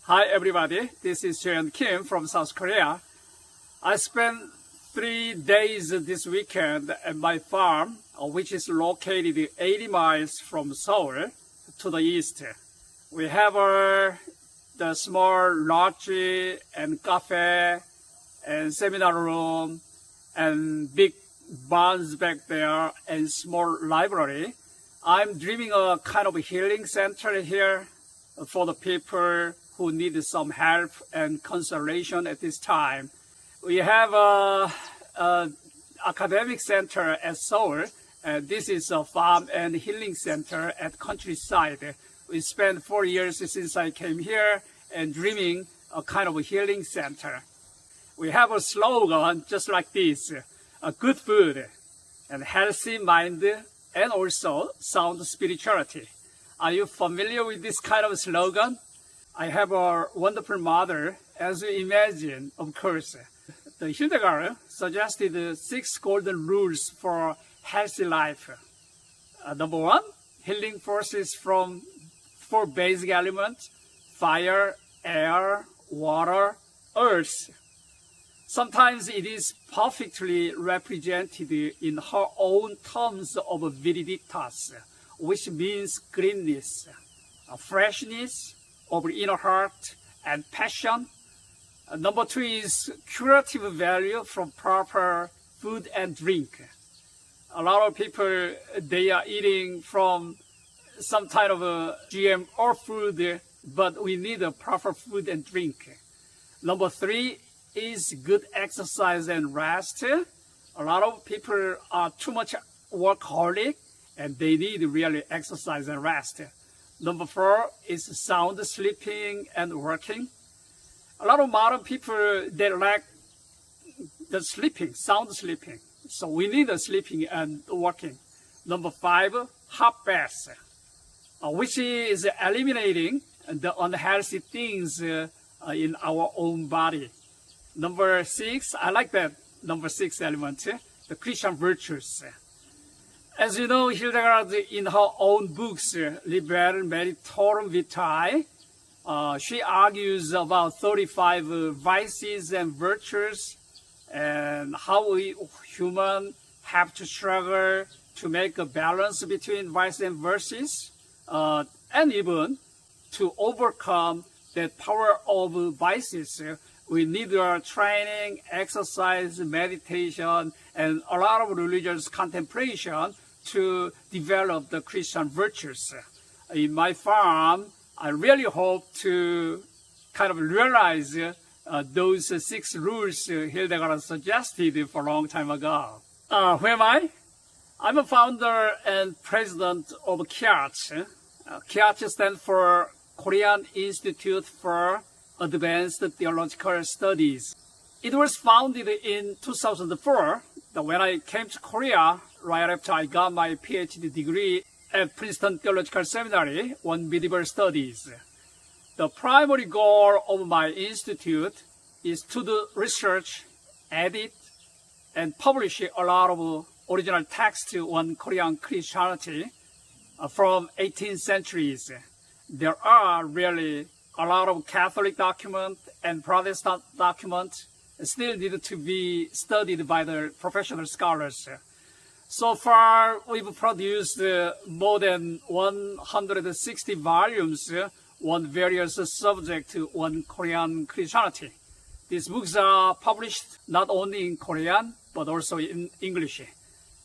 Hi everybody, this is Shian Kim from South Korea. I spent 3 days this weekend at my farm, which is located 80 miles from Seoul to the east. We have the small lodge and cafe and seminar room and big barns back there and small library. I'm dreaming a kind of a healing center here for the people who need some help and consolation at this time. We have a academic center at Seoul. This is a farm and healing center at countryside. We spent 4 years since I came here and dreaming a kind of a healing center. We have a slogan just like this: good food and healthy mind and also sound spirituality. Are you familiar with this kind of slogan? I have a wonderful mother, as you imagine, of course. The Hildegard suggested 6 golden rules for healthy life. Number 1, healing forces from 4 basic elements: fire, air, water, earth. Sometimes it is perfectly represented in her own terms of Viriditas, which means greenness, freshness of inner heart, and passion. Number 2 is curative value from proper food and drink. A lot of people, they are eating from some kind of a GMO food, but we need a proper food and drink. Number 3 is good exercise and rest. A lot of people are too much workaholic and they need really exercise and rest. Number 4 is sound sleeping and working. A lot of modern people, they lack the sleeping, sound sleeping. So we need the sleeping and working. Number 5, hot baths, which is eliminating the unhealthy things in our own body. Number 6, I like that number 6 element, the Christian virtues. As you know, Hildegard, in her own books, Liber Meritorum Vitae, she argues about 35 vices and virtues and how we humans have to struggle to make a balance between vice and virtues, and even to overcome the power of vices. We need training, exercise, meditation, and a lot of religious contemplation to develop the Christian virtues. In my farm, I really hope to kind of realize those 6 rules Hildegard suggested for a long time ago. Who am I? I'm a founder and president of KIATS. KIATS stands for Korean Institute for Advanced Theological Studies. It was founded in 2004, when I came to Korea right after I got my PhD degree at Princeton Theological Seminary on medieval studies. The primary goal of my institute is to do research, edit, and publish a lot of original texts on Korean Christianity from 18th centuries. There are really a lot of Catholic documents and Protestant documents still need to be studied by the professional scholars. So far, we've produced more than 160 volumes on various subjects on Korean Christianity. These books are published not only in Korean, but also in English,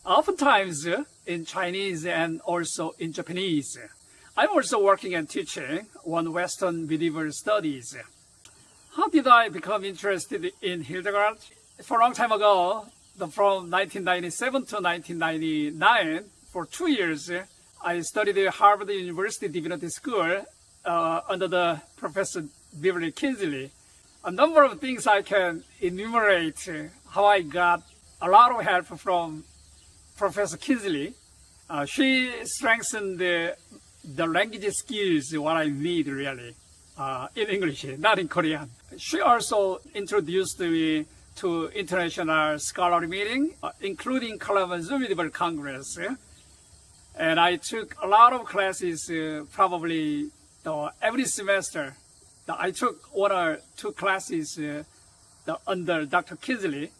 oftentimes in Chinese and also in Japanese. I'm also working and teaching on Western medieval studies. How did I become interested in Hildegard? For a long time ago, from 1997 to 1999, for 2 years, I studied at Harvard University Divinity School under the Professor Beverly Kinsley. A number of things I can enumerate how I got a lot of help from Professor Kinsley. She strengthened the language skills, what I need really, in English, not in Korean. She also introduced me to international scholarly meeting, including Kalamazoo Medieval Congress. And I took a lot of classes, probably every semester I took 1 or 2 classes under Dr. Kinsley,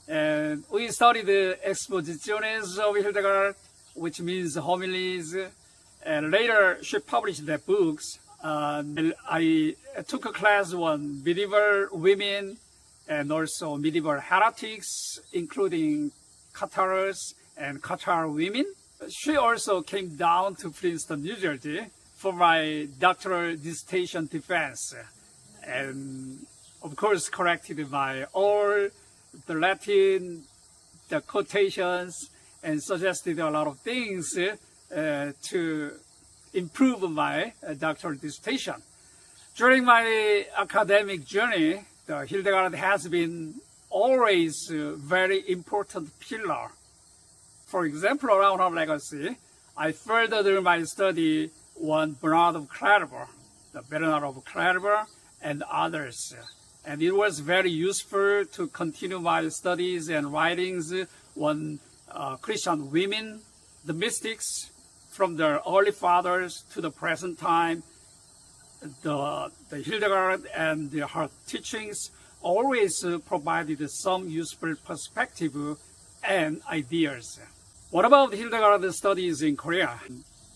and we studied the exposiciones of Hildegard, which means homilies, and later she published the books. I took a class on medieval women and also medieval heretics, including Cathars and Cathar women. She also came down to Princeton, New Jersey for my doctoral dissertation defense, and of course corrected by all the Latin, the quotations, and suggested a lot of things to improve my doctoral dissertation. During my academic journey, the Hildegard has been always a very important pillar. For example, around her legacy, I furthered my study on Bernard of Clairvaux, the Bernard of Clairvaux, and others. And it was very useful to continue my studies and writings on Christian women, the mystics, from the early fathers to the present time. The Hildegard and her teachings always provided some useful perspective and ideas. What about Hildegard studies in Korea?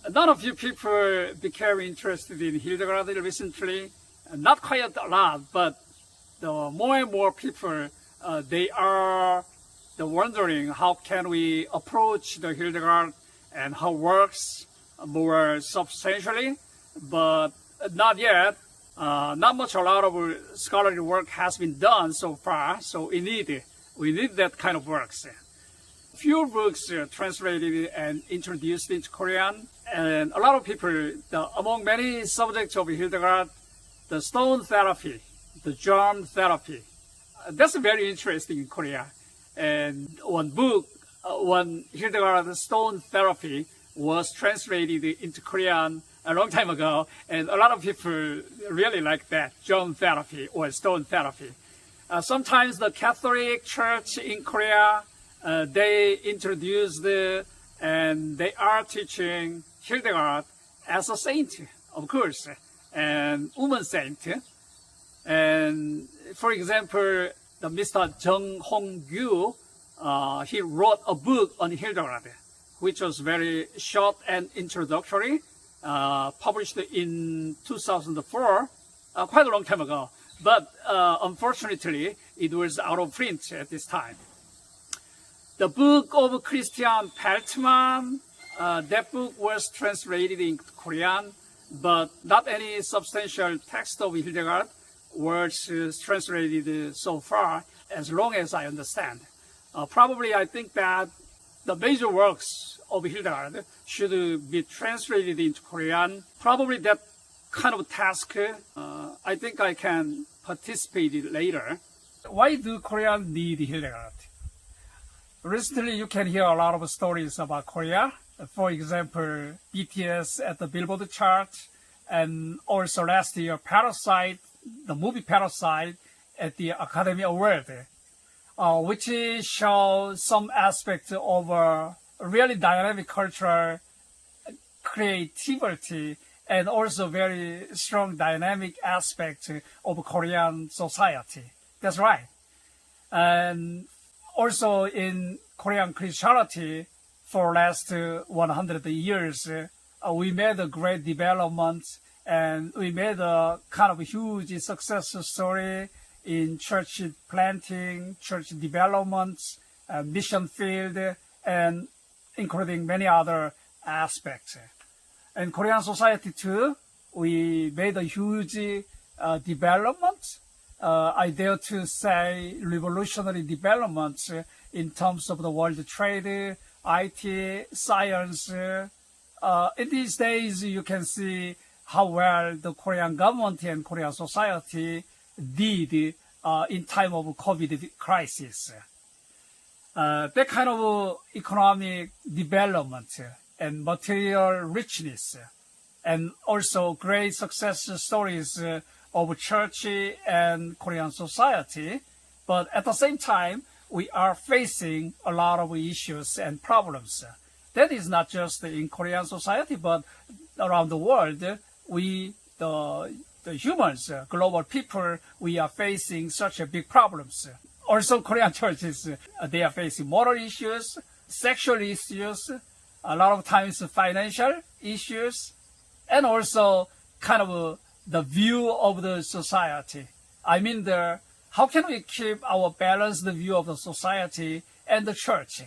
Not a few people became interested in Hildegard recently. Not quite a lot, but more and more people, they are wondering how can we approach the Hildegard and her works more substantially, but not yet. Not much, a lot of scholarly work has been done so far, so we need that kind of works. Few books translated and introduced into Korean, and a lot of people, among many subjects of Hildegard, the stone therapy, the germ therapy, that's very interesting in Korea. And one book, one Hildegard stone therapy was translated into Korean a long time ago, and a lot of people really like that, germ therapy or stone therapy. Sometimes the Catholic Church in Korea, they introduced and they are teaching Hildegard as a saint, of course, and woman saint. And for example, the Mr. Jung Hong-gyu, he wrote a book on Hildegard, which was very short and introductory, published in 2004, quite a long time ago. But unfortunately, it was out of print at this time. The book of Christian Peltzmann, that book was translated in Korean, but not any substantial text of Hildegard was translated so far, as long as I understand. Probably I think that the major works of Hildegard should be translated into Korean. Probably that kind of task, I think I can participate later. Why do Koreans need Hildegard? Recently, you can hear a lot of stories about Korea. For example, BTS at the Billboard chart, and also last year, Parasite, the movie Parasite at the Academy Award, which shows some aspect of a really dynamic cultural creativity and also very strong dynamic aspect of Korean society. That's right. And also in Korean Christianity, for last 100 years, we made a great development, and we made a kind of huge success story in church planting, church development, mission field, and including many other aspects. In Korean society too, we made a huge development. I dare to say revolutionary developments in terms of the world trade, IT, science. In these days, you can see how well the Korean government and Korean society did in time of COVID crisis. That kind of economic development and material richness, and also great success stories of church and Korean society. But at the same time, we are facing a lot of issues and problems. That is not just in Korean society, but around the world. We, the the humans, global people, we are facing such a big problems. Also, Korean churches, they are facing moral issues, sexual issues, a lot of times financial issues, and also kind of the view of the society. I mean, how can we keep our balanced view of the society and the church?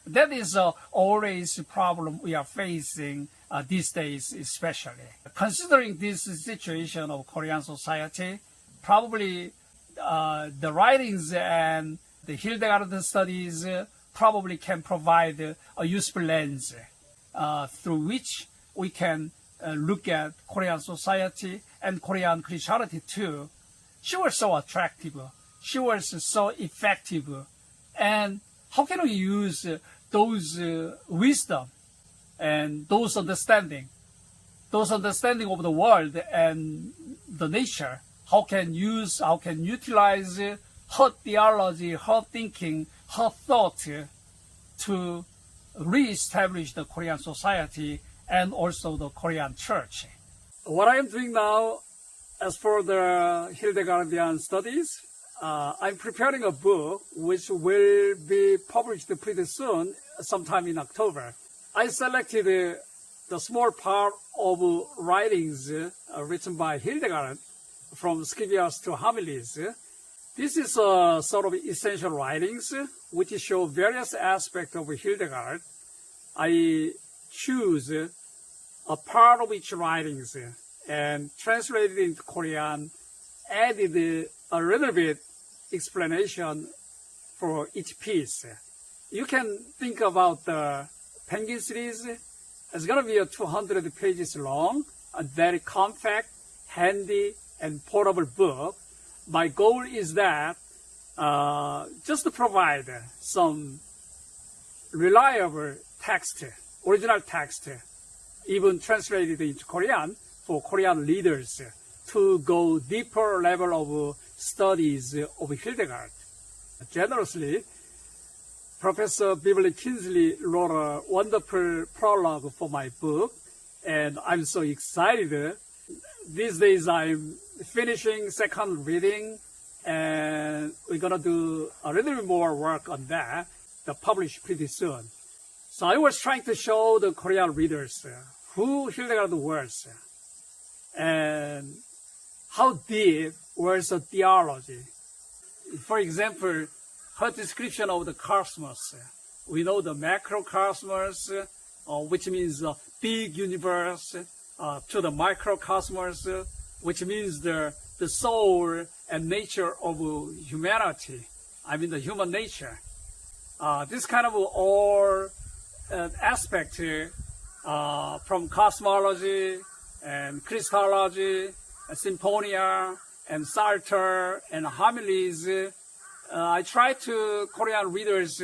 That is always a problem we are facing these days, especially. Considering this situation of Korean society, probably the writings and the Hildegard studies probably can provide a useful lens through which we can look at Korean society and Korean Christianity too. She was so attractive. She was so effective. And how can we use those wisdom and those understanding of the world and the nature? How can utilize her theology, her thinking, her thought to re-establish the Korean society and also the Korean church. What I am doing now, as for the Hildegardian studies, I'm preparing a book which will be published pretty soon, sometime in October. I selected the small part of writings written by Hildegard, from Scivias to Homilies. This is a sort of essential writings which show various aspects of Hildegard. I choose a part of each writings and translated into Korean, added a little bit explanation for each piece. You can think about the Penguin series. It's going to be 200 pages long, a very compact, handy, and portable book. My goal is that just to provide some reliable text, original text, even translated into Korean for Korean readers to go deeper level of studies of Hildegard. Generously, Professor Beverly Kinsley wrote a wonderful prologue for my book, and I'm so excited. These days I'm finishing second reading, and we're gonna do a little bit more work on that to publish pretty soon. So I was trying to show the Korean readers who Hildegard was and how deep was the theology. For example, her description of the cosmos. We know the macrocosmos, which means a big universe, to the microcosmos, which means the soul and nature of humanity. I mean the human nature. This kind of all aspect from cosmology and Christology, Symphonia and Psalter and homilies. I try to Korean readers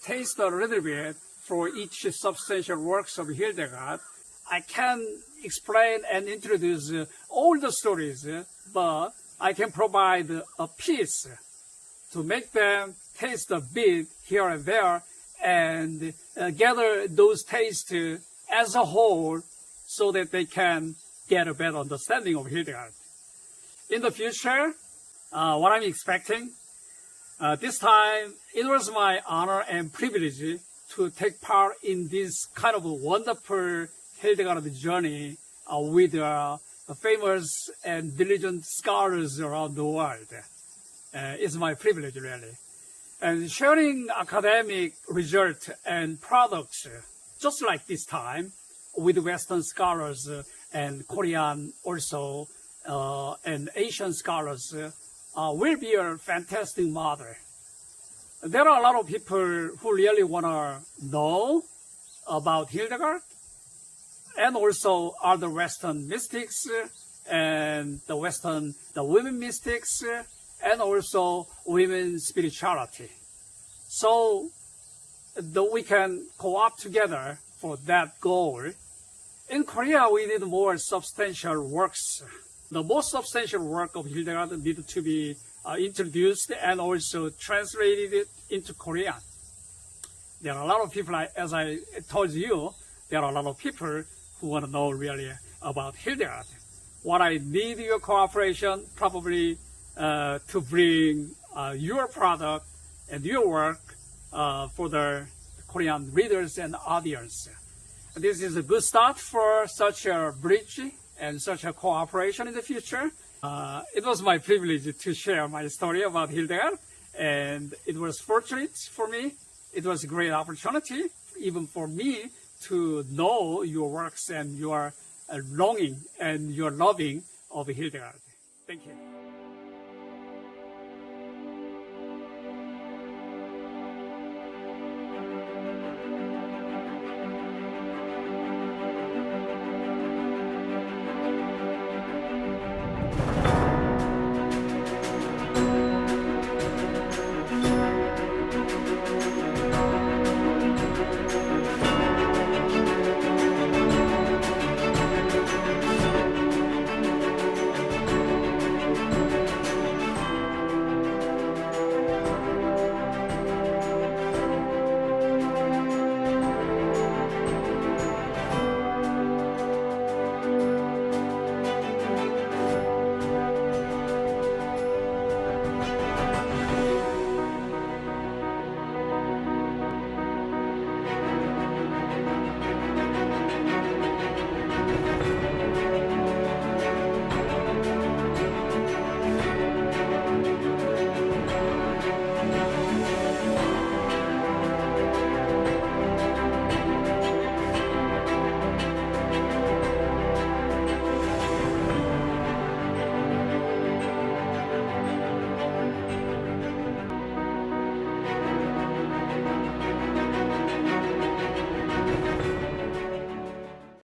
taste a little bit for each substantial works of Hildegard. I can explain and introduce all the stories, but I can provide a piece to make them taste a bit here and there and gather those tastes as a whole so that they can get a better understanding of Hildegard. In the future, what I'm expecting, this time it was my honor and privilege to take part in this kind of a wonderful Hildegard journey with famous and diligent scholars around the world. It's my privilege, really. And sharing academic results and products, just like this time, with Western scholars and Korean also, and Asian scholars, will be a fantastic model. There are a lot of people who really want to know about Hildegard, and also other Western mystics, and the women mystics, and also women's spirituality. So we can co-op together for that goal. In Korea, we need more substantial works. The most substantial work of Hildegard needed to be introduced and also translated into Korean. There are a lot of people, as I told you, there are a lot of people who want to know really about Hildegard. what I need your cooperation, probably to bring your product and your work for the Korean readers and audience. This is a good start for such a bridge and such a cooperation in the future. It was my privilege to share my story about Hildegard, and it was fortunate for me. It was a great opportunity, even for me, to know your works and your longing and your loving of Hildegard. Thank you.